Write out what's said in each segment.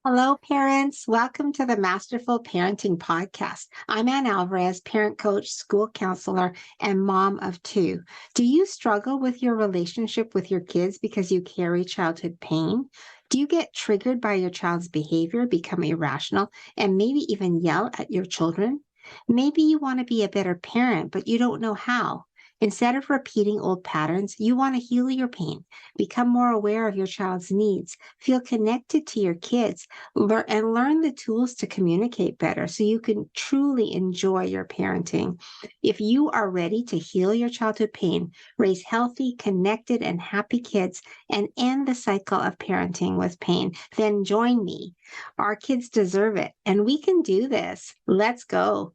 Hello, parents. Welcome to the Masterful Parenting Podcast. I'm Ann Alvarez, parent coach, school counselor, and mom of two. Do you struggle with your relationship with your kids because you carry childhood pain? Do you get triggered by your child's behavior, become irrational, and maybe even yell at your children? Maybe you want to be a better parent, but you don't know how. Instead of repeating old patterns, you want to heal your pain, become more aware of your child's needs, feel connected to your kids, and learn the tools to communicate better so you can truly enjoy your parenting. If you are ready to heal your childhood pain, raise healthy, connected, and happy kids, and end the cycle of parenting with pain, then join me. Our kids deserve it, and we can do this. Let's go.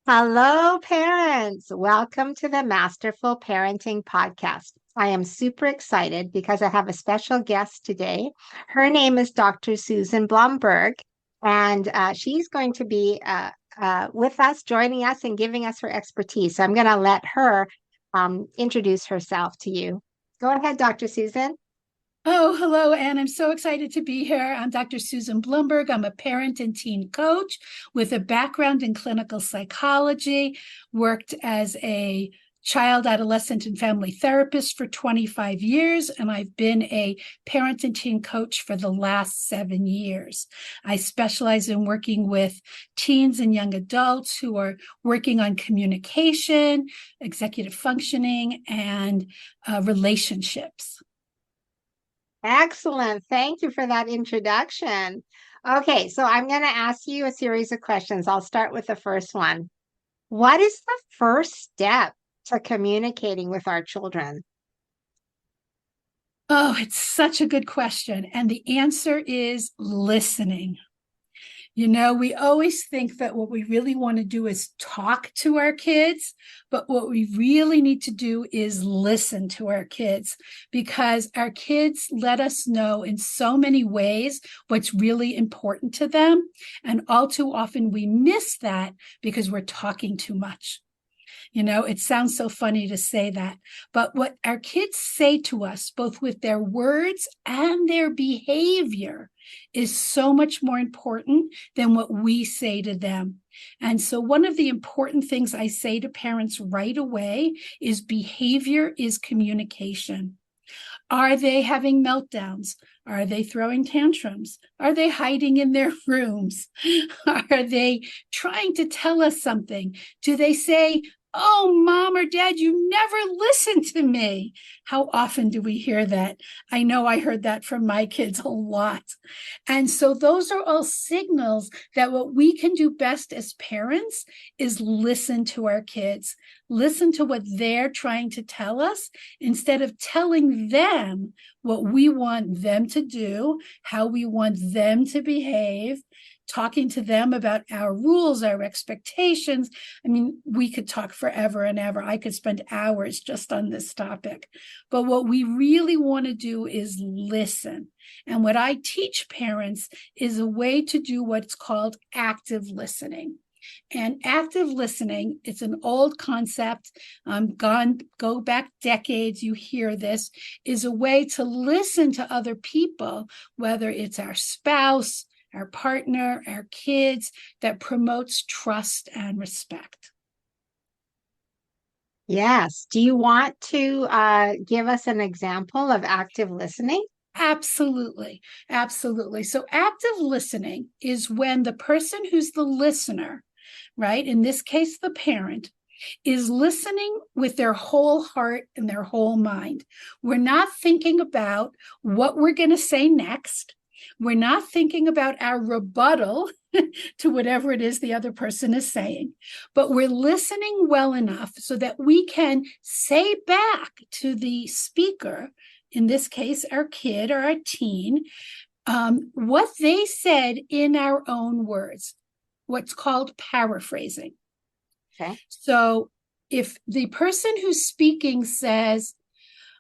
Hello, parents. Welcome to the Masterful Parenting Podcast. I am super excited because I have a special guest today. Her name is Dr. Susan Blumberg, and she's going to be with us, joining us, and giving us her expertise. So I'm going to let her introduce herself to you. Go ahead, Dr. Susan. Oh, hello, Anne. I'm so excited to be here. I'm Dr. Susan Blumberg. I'm a parent and teen coach with a background in clinical psychology, worked as a child, adolescent, and family therapist for 25 years, and I've been a parent and teen coach for the last 7 years. I specialize in working with teens and young adults who are working on communication, executive functioning, and relationships. Excellent. Thank you for that introduction. Okay, so I'm going to ask you a series of questions. I'll start with the first one. What is the first step to communicating with our children? Oh, it's such a good question. And the answer is listening. You know, we always think that what we really want to do is talk to our kids, but what we really need to do is listen to our kids, because our kids let us know in so many ways what's really important to them. And all too often we miss that because we're talking too much. You know, it sounds so funny to say that, but what our kids say to us, both with their words and their behavior, is so much more important than what we say to them. And so one of the important things I say to parents right away is behavior is communication. Are they having meltdowns? Are they throwing tantrums? Are they hiding in their rooms? Are they trying to tell us something? Do they say, "Oh, mom or dad, you never listen to me"? How often do we hear that? I know I heard that from my kids a lot. And so those are all signals that what we can do best as parents is listen to our kids, listen to what they're trying to tell us instead of telling them what we want them to do, how we want them to behave, talking to them about our rules, our expectations. I mean, we could talk forever and ever. I could spend hours just on this topic. But what we really want to do is listen. And what I teach parents is a way to do what's called active listening. And active listening, it's an old concept, go back decades, you hear this, is a way to listen to other people, whether it's our spouse, our partner, our kids, that promotes trust and respect. Yes. Do you want to give us an example of active listening? Absolutely. Absolutely. So active listening is when the person who's the listener, right, in this case, the parent, is listening with their whole heart and their whole mind. We're not thinking about what we're going to say next. We're not thinking about our rebuttal to whatever it is the other person is saying, but we're listening well enough so that we can say back to the speaker, in this case, our kid or our teen, what they said in our own words, what's called paraphrasing. Okay. So if the person who's speaking says,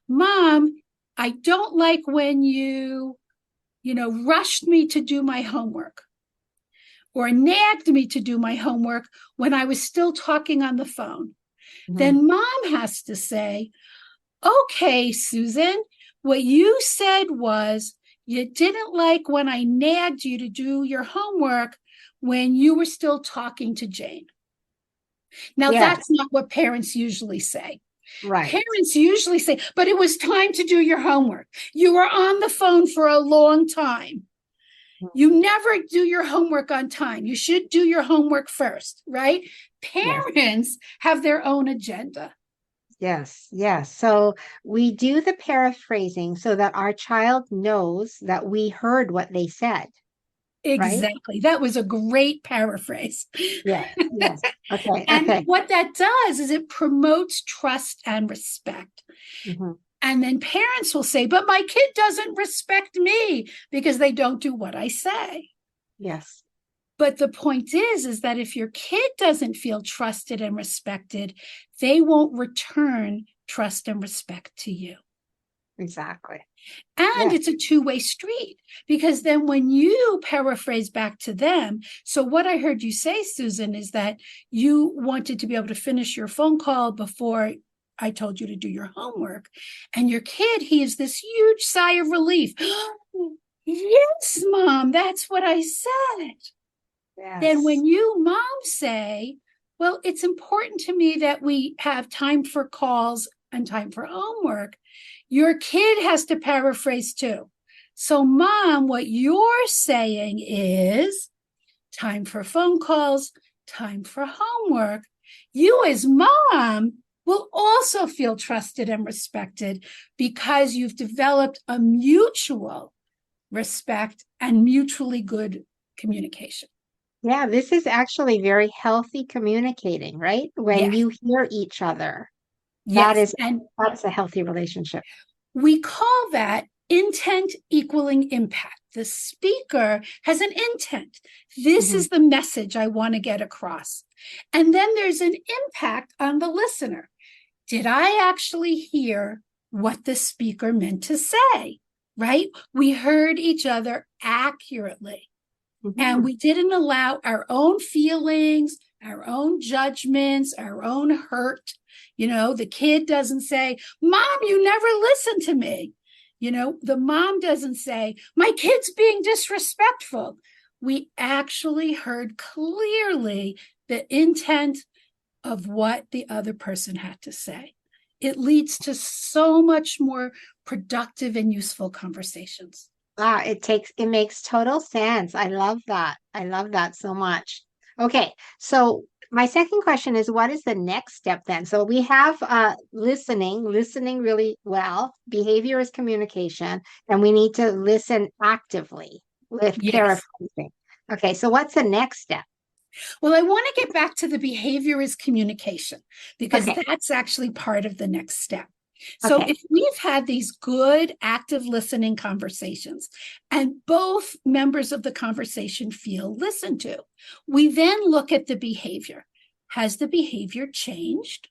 "Mom, I don't like when you rushed me to do my homework or nagged me to do my homework when I was still talking on the phone." Then mom has to say, okay, Susan, what you said was you didn't like when I nagged you to do your homework when you were still talking to Jane. Now, Yes. that's not what parents usually say. Right. Parents usually say, but it was time to do your homework. You were on the phone for a long time. You never do your homework on time. You should do your homework first, right? Parents have their own agenda. Yes, yes. So we do the paraphrasing so that our child knows that we heard what they said, right? Exactly. That was a great paraphrase. Yes, yes. Okay, And okay. what that does is it promotes trust and respect. hmm And then parents will say, but my kid doesn't respect me because they don't do what I say. Yes, But the point is that if your kid doesn't feel trusted and respected, they won't return trust and respect to you. exactly. And Yes. it's a two-way street, because then when you paraphrase back to them, so what I heard you say, Susan, is that you wanted to be able to finish your phone call before I told you to do your homework. And your kid, he has this huge sigh of relief. Yes, mom, that's what I said. Then Yes. when you, mom, say, well, it's important to me that we have time for calls and time for homework, your kid has to paraphrase too. So, mom, what you're saying is time for phone calls, time for homework. You, as mom, will also feel trusted and respected because you've developed a mutual respect and mutually good communication. Yeah, this is actually very healthy communicating, right? When Yes, you hear each other, that yes. is And that's a healthy relationship. we call that intent equaling impact. The speaker has an intent. This hmm is the message I want to get across. And then there's an impact on the listener. Did I actually hear what the speaker meant to say? Right? We heard each other accurately. And hmm we didn't allow our own feelings, our own judgments, our own hurt. You know, the kid doesn't say, Mom, you never listened to me. You know, the mom doesn't say, my kid's being disrespectful. We actually heard clearly the intent of what the other person had to say. It leads to so much more productive and useful conversations. Wow, it makes total sense. I love that. I love that so much. Okay, so my second question is what is the next step then? So we have listening really well. Behavior is communication, and we need to listen actively with Yes. paraphrasing. Okay, so what's the next step? Well, I want to get back to the behavior is communication, because Okay, that's actually part of the next step. So okay. if we've had these good active listening conversations and both members of the conversation feel listened to, we then look at the behavior. Has the behavior changed?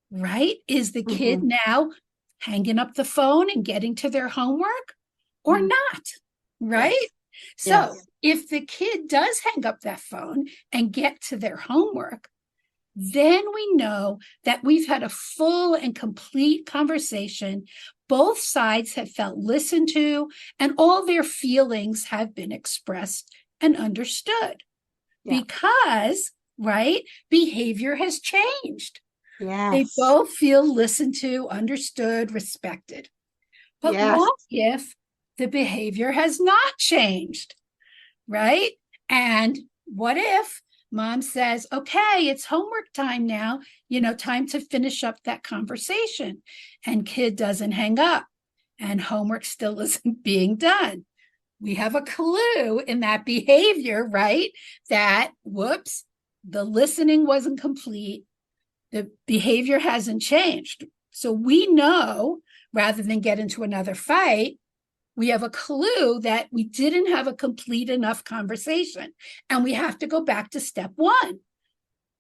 Right? Is the kid hmm now hanging up the phone and getting to their homework or hmm not? Right? Yes, So yes. if the kid does hang up that phone and get to their homework, then we know that we've had a full and complete conversation. Both sides have felt listened to, and all their feelings have been expressed and understood Yeah. because, right, behavior has changed. They Yes. both feel listened to, understood, respected. But Yes. what if the behavior has not changed? Right? And what if mom says, okay, it's homework time now, time to finish up that conversation, and kid doesn't hang up and homework still isn't being done? We have a clue in that behavior, right? That, whoops, the listening wasn't complete. The behavior hasn't changed. So we know, rather than get into another fight, we have a clue that we didn't have a complete enough conversation, and we have to go back to step one.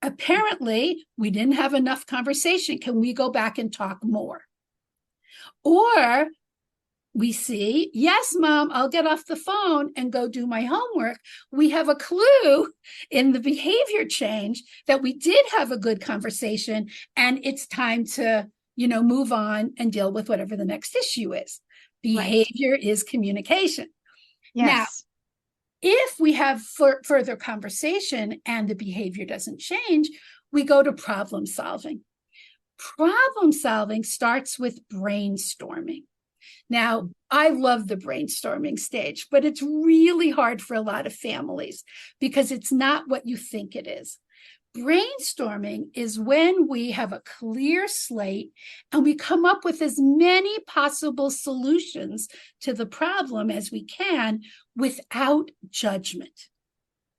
Apparently, we didn't have enough conversation. Can we go back and talk more? Or we see, yes, Mom, I'll get off the phone and go do my homework. We have a clue in the behavior change that we did have a good conversation, and it's time to, move on and deal with whatever the next issue is. Right. Behavior is communication. Now, Yes. if we have further conversation and the behavior doesn't change, we go to problem solving. Problem solving starts with brainstorming. Now, I love the brainstorming stage, but it's really hard for a lot of families because it's not what you think it is. Brainstorming is when we have a clear slate and we come up with as many possible solutions to the problem as we can without judgment.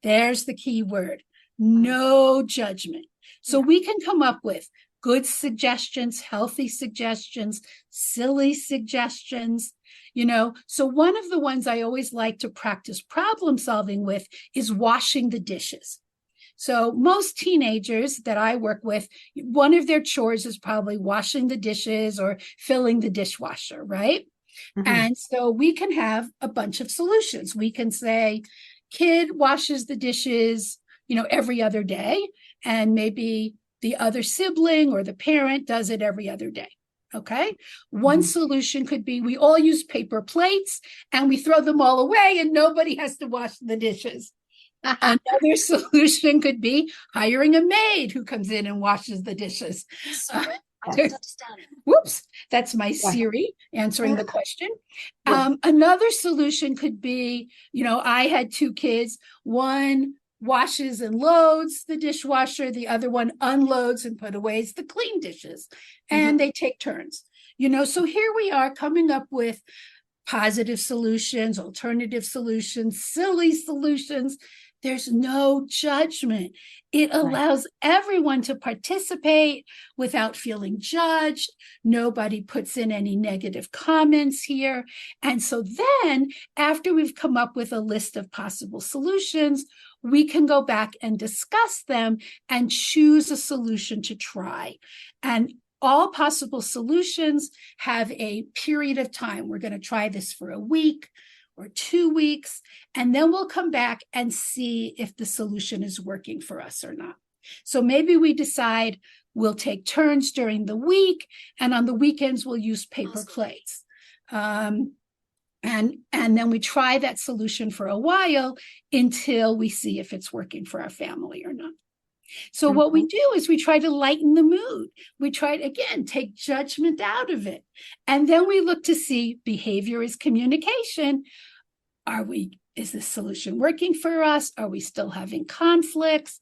There's the key word, no judgment. So we can come up with good suggestions, healthy suggestions, silly suggestions, So one of the ones I always like to practice problem solving with is washing the dishes. So most teenagers that I work with, one of their chores is probably washing the dishes or filling the dishwasher, right? Mm-hmm. And so we can have a bunch of solutions. We can say, kid washes the dishes, every other day, and maybe the other sibling or the parent does it every other day. Okay. One solution could be we all use paper plates and we throw them all away and nobody has to wash the dishes. Another solution could be hiring a maid who comes in and washes the dishes. Whoops, that's my Siri answering the question. Another solution could be, I had two kids. One washes and loads the dishwasher. The other one unloads and put away the clean dishes. And they take turns. So here we are coming up with positive solutions, alternative solutions, silly solutions. There's no judgment. It allows everyone to participate without feeling judged. Nobody puts in any negative comments here. And so then, after we've come up with a list of possible solutions, we can go back and discuss them and choose a solution to try. And all possible solutions have a period of time. We're going to try this for a week or 2 weeks, and then we'll come back and see if the solution is working for us or not. So maybe we decide we'll take turns during the week, and on the weekends we'll use paper plates. And then we try that solution for a while until we see if it's working for our family or not. So what we do is we try to lighten the mood. We try to, again, take judgment out of it. And then we look to see behavior is communication. Is this solution working for us? Are we still having conflicts?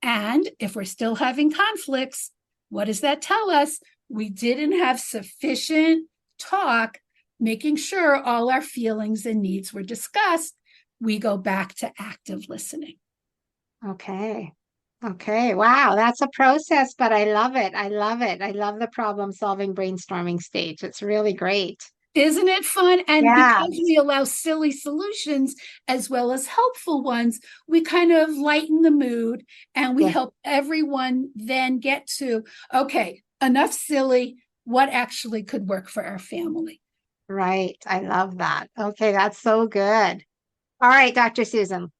And if we're still having conflicts, what does that tell us? We didn't have sufficient talk, making sure all our feelings and needs were discussed. We go back to active listening. Okay. Wow. That's a process, but I love it. I love it. I love the problem solving brainstorming stage. It's really great. Isn't it fun? And because we allow silly solutions as well as helpful ones, we kind of lighten the mood and we help everyone then get to, okay, enough silly, what actually could work for our family. Right. I love that. Okay. That's so good. All right, Dr. Susan,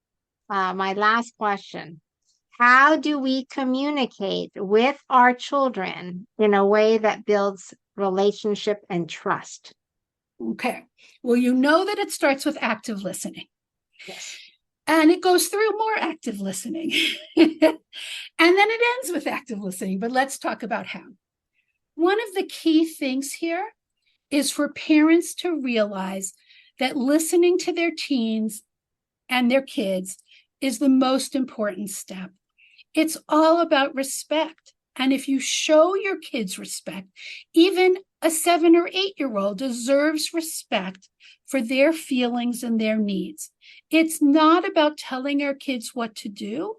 my last question. How do we communicate with our children in a way that builds relationship and trust? Okay. Well, you know that it starts with active listening. Yes. And it goes through more active listening. And then it ends with active listening. But let's talk about how. One of the key things here is for parents to realize that listening to their teens and their kids is the most important step. It's all about respect. And if you show your kids respect, even a 7 or 8-year-old deserves respect for their feelings and their needs. It's not about telling our kids what to do.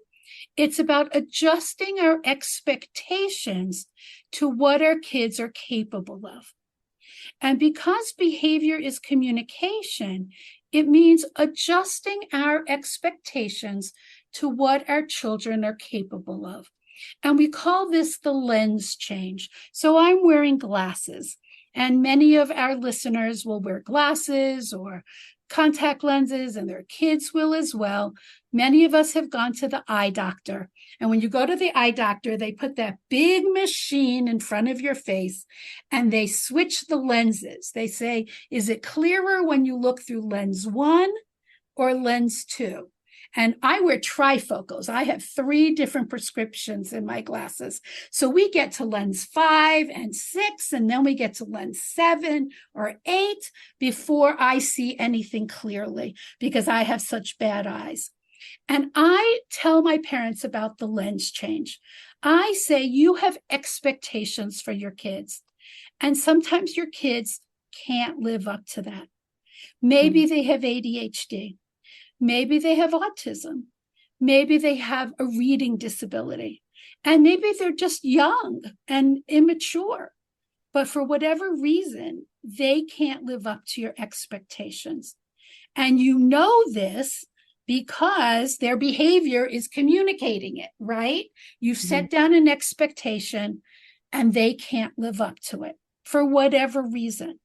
It's about adjusting our expectations to what our kids are capable of. And because behavior is communication, it means adjusting our expectations to what our children are capable of. And we call this the lens change. So I'm wearing glasses. And many of our listeners will wear glasses or contact lenses, and their kids will as well. Many of us have gone to the eye doctor. And when you go to the eye doctor, they put that big machine in front of your face and they switch the lenses. They say, is it clearer when you look through lens 1 or lens 2? And I wear trifocals. I have 3 different prescriptions in my glasses. So we get to lens 5 and 6, and then we get to lens 7 or 8 before I see anything clearly because I have such bad eyes. And I tell my parents about the lens change. I say, you have expectations for your kids. And sometimes your kids can't live up to that. Maybe they have ADHD. Maybe they have autism. Maybe they have a reading disability. And maybe they're just young and immature. But for whatever reason, they can't live up to your expectations. And you know this because their behavior is communicating it, right? You've set down an expectation and they can't live up to it for whatever reason.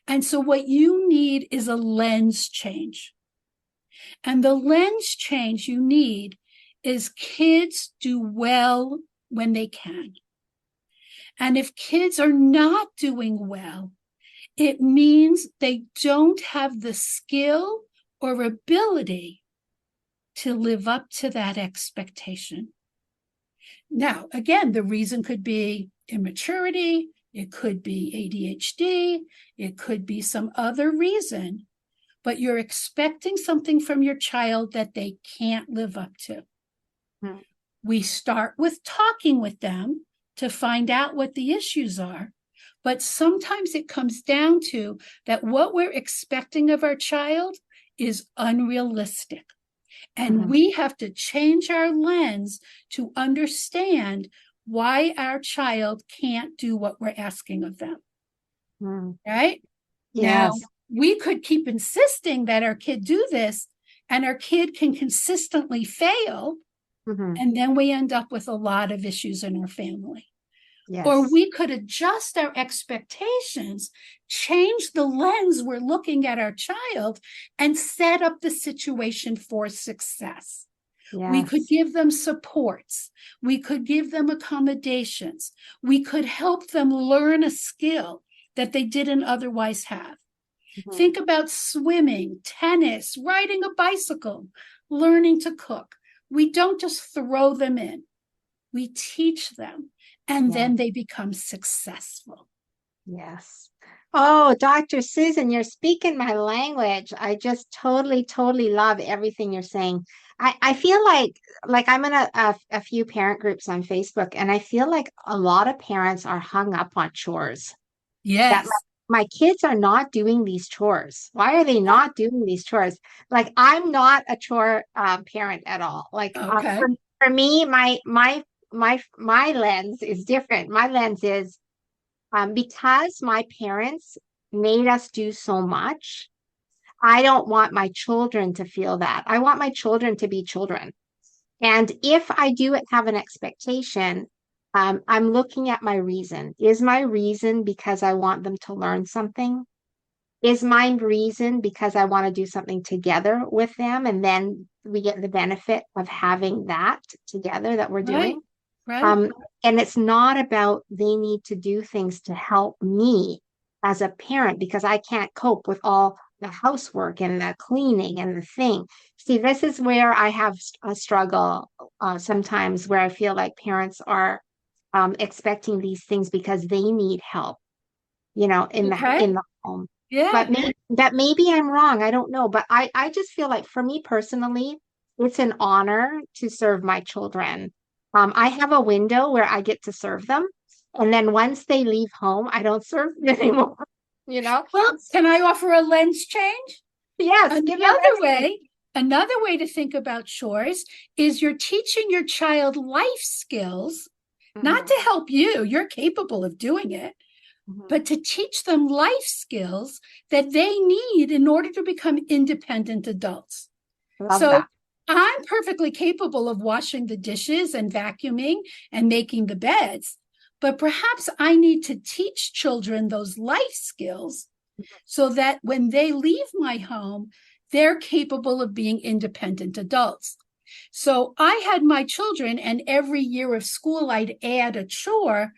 And so what you need is a lens change. And the lens change you need is kids do well when they can. And if kids are not doing well, it means they don't have the skill or ability to live up to that expectation. Now, again, the reason could be immaturity, it could be ADHD, it could be some other reason, but you're expecting something from your child that they can't live up to. We start with talking with them to find out what the issues are, but sometimes it comes down to that what we're expecting of our child is unrealistic. And we have to change our lens to understand why our child can't do what we're asking of them. Right? Yes. Now, we could keep insisting that our kid do this, and our kid can consistently fail, and then we end up with a lot of issues in our family. Yes. Or we could adjust our expectations, change the lens we're looking at our child, and set up the situation for success. Yes. We could give them supports. We could give them accommodations. We could help them learn a skill that they didn't otherwise have. Think about swimming, tennis, riding a bicycle, learning to cook. We don't just throw them in. We teach them, and then they become successful. Yes. Oh, Dr. Susan, you're speaking my language. I just totally, totally love everything you're saying. I feel like I'm in a few parent groups on Facebook, and I feel like a lot of parents are hung up on chores. That Yes. my kids are not doing these chores. Why are they not doing these chores? Like, I'm not a chore parent at all. Like, Okay. for me, my lens is different. My lens is because my parents made us do so much. I don't want my children to feel that. I want my children to be children. And if I do have an expectation, I'm looking at my reason. Is my reason because I want them to learn something? Is my reason because I want to do something together with them? And then we get the benefit of having that together that we're doing. Right. And it's not about they need to do things to help me as a parent because I can't cope with all the housework and the cleaning and the thing. See, this is where I have a struggle sometimes where I feel like parents are expecting these things because they need help, in the home. Yeah. But maybe I'm wrong. I don't know. But I just feel like for me personally, it's an honor to serve my children. I have a window where I get to serve them. And then once they leave home, I don't serve them anymore. Well, can I offer a lens change? Yes. Another way to think about chores is you're teaching your child life skills, not to help you. You're capable of doing it, but to teach them life skills that they need in order to become independent adults. Love that. I'm perfectly capable of washing the dishes and vacuuming and making the beds, but perhaps I need to teach children those life skills so that when they leave my home, they're capable of being independent adults. So I had my children, and every year of school, I'd add a chore,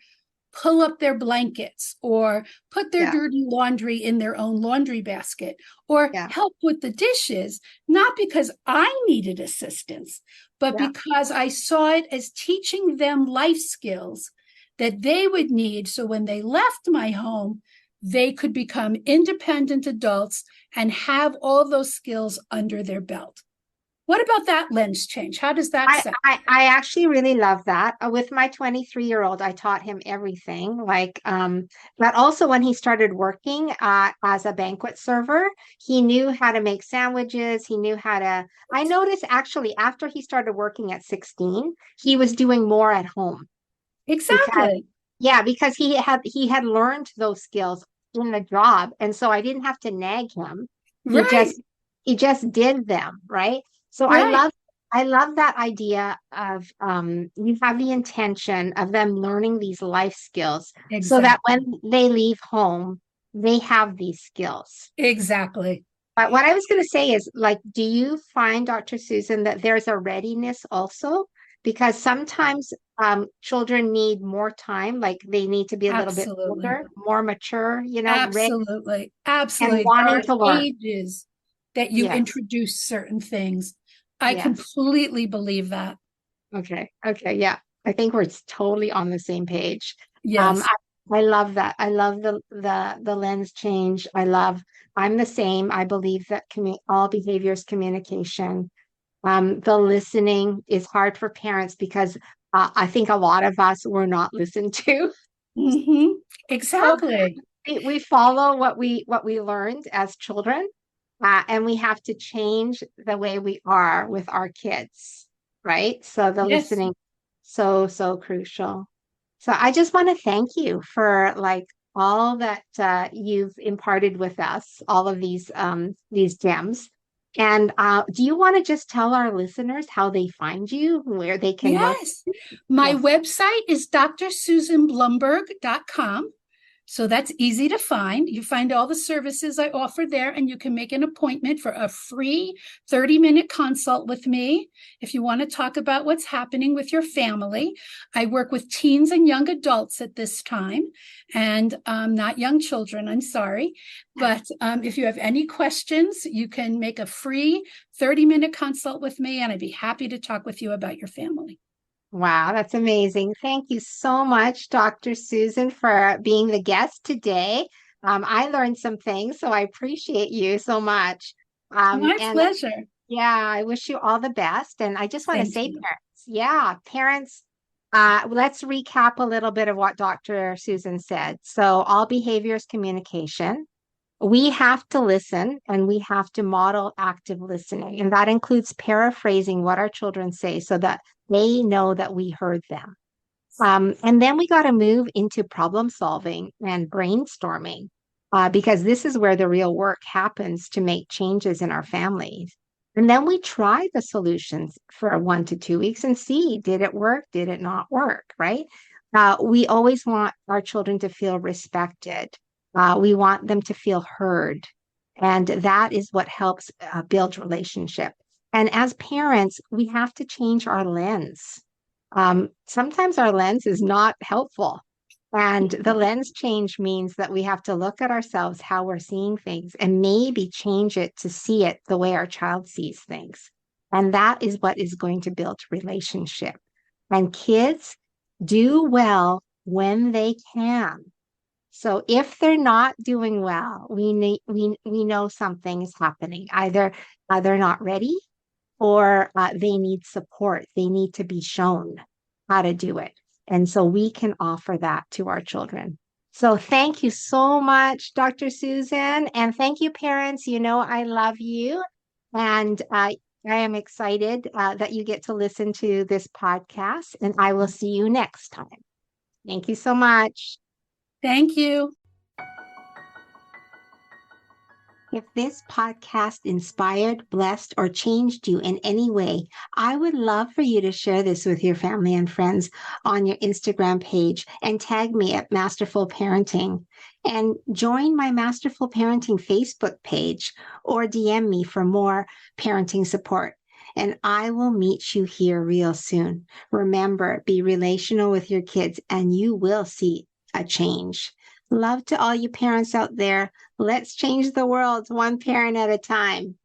pull up their blankets or put their dirty laundry in their own laundry basket or help with the dishes, not because I needed assistance, but because I saw it as teaching them life skills that they would need. So when they left my home, they could become independent adults and have all those skills under their belt. What about that lens change? How does that sound? I actually really love that. With my 23-year-old, I taught him everything. But also when he started working as a banquet server, he knew how to make sandwiches. He knew how to. I noticed actually after he started working at 16, he was doing more at home. Exactly. Because he had learned those skills in the job, and so I didn't have to nag him. He just did them, right? So I love that idea of you have the intention of them learning these life skills so that when they leave home, they have these skills. Exactly. But what I was going to say is, do you find, Dr. Susan, that there's a readiness also? Because sometimes children need more time, like they need to be a little bit older, more mature, Absolutely. And wanting to learn. Ages that you introduce certain things. I completely believe that. Okay. Yeah. I think we're totally on the same page. Yes. I love that. I love the lens change. I'm the same. I believe that all behavior is communication. The listening is hard for parents because I think a lot of us were not listened to. Mm-hmm. Exactly. So we follow what we learned as children. And we have to change the way we are with our kids, right? So the listening, so crucial. So I just want to thank you for all that you've imparted with us, all of these gems. And do you want to just tell our listeners how they find you, where they can go? My website is drsusanblumberg.com. So that's easy to find. You find all the services I offer there, and you can make an appointment for a free 30-minute consult with me if you want to talk about what's happening with your family. I work with teens and young adults at this time, and not young children, I'm sorry. But if you have any questions, you can make a free 30-minute consult with me, and I'd be happy to talk with you about your family. Wow, that's amazing. Thank you so much, Dr. Susan, for being the guest today. I learned some things, so I appreciate you so much. My pleasure. Yeah, I wish you all the best. And I just want to say, parents, let's recap a little bit of what Dr. Susan said. So all behavior is communication. We have to listen and we have to model active listening. And that includes paraphrasing what our children say so that they know that we heard them. And then we got to move into problem solving and brainstorming because this is where the real work happens to make changes in our families. And then we try the solutions for 1 to 2 weeks and see, did it work? Did it not work? Right? We always want our children to feel respected. We want them to feel heard. And that is what helps build relationship. And as parents, we have to change our lens. Sometimes our lens is not helpful. And the lens change means that we have to look at ourselves, how we're seeing things, and maybe change it to see it the way our child sees things. And that is what is going to build relationship. And kids do well when they can. So if they're not doing well, we know something is happening. Either they're not ready or they need support. They need to be shown how to do it. And so we can offer that to our children. So thank you so much, Dr. Susan. And thank you, parents. You know, I love you. And I am excited that you get to listen to this podcast. And I will see you next time. Thank you so much. Thank you. If this podcast inspired, blessed, or changed you in any way, I would love for you to share this with your family and friends on your Instagram page and tag me at Masterful Parenting. And join my Masterful Parenting Facebook page or DM me for more parenting support. And I will meet you here real soon. Remember, be relational with your kids and you will see a change. Love to all you parents out there. Let's change the world one parent at a time.